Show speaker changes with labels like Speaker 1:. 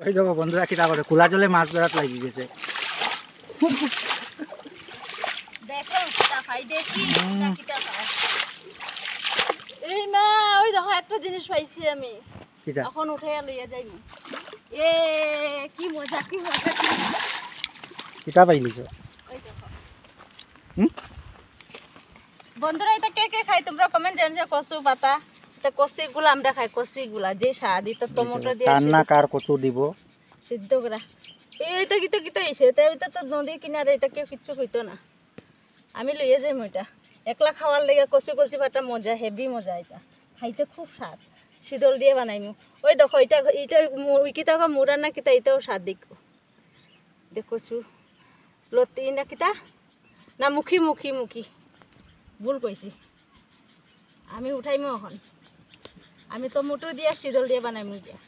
Speaker 1: ওই দেখো বন্ধুরা কিটা করে খোলা জলে মাছ ধরাত লাগি গেছে।
Speaker 2: দেখো কিটা খাই দেখি কিটা খায়। এই মা ওই দেখো একটা জিনিস পাইছি আমি,
Speaker 1: কিটা
Speaker 2: এখন উঠে লইয়া যাই। এ কি মজা কি মজা।
Speaker 1: কিটা পাইলিছ?
Speaker 2: ওই দেখো বন্ধুরা, এটা কে কে খাই তোমরা কমেন্ট জানিয়ে। কচু পাতা, এটা কচিগুলা আমরা খাই, কচিগুলা যে স্বাদ, এটা টমেটো দিয়ে
Speaker 1: কার না কার কচু দিব
Speaker 2: সিদ্ধ করা। এইটা কিতো কিতো এসে এটা তো নদীর কিনারে, এটা কেউ কিচ্ছু কইতো না। আমি লইয়া যাই এটা একলা খাওয়ার লেগে। কচি কচি পাতা মজা, হেভি মজা, এটা খাইতে খুব স্বাদ। শীতল দিয়ে বানাইমু। ওই দেখো এটা এটা কিতা মুড়া না কিতা, এটাও স্বাদ দেখো। দেখছো লতি না কিতা না মুখি মুখি মুখি, ভুল কইছি। আমি উঠাইমু এখন। আমি টমেটো দিয়া শীতল দিয়ে বানাইমু দিয়া।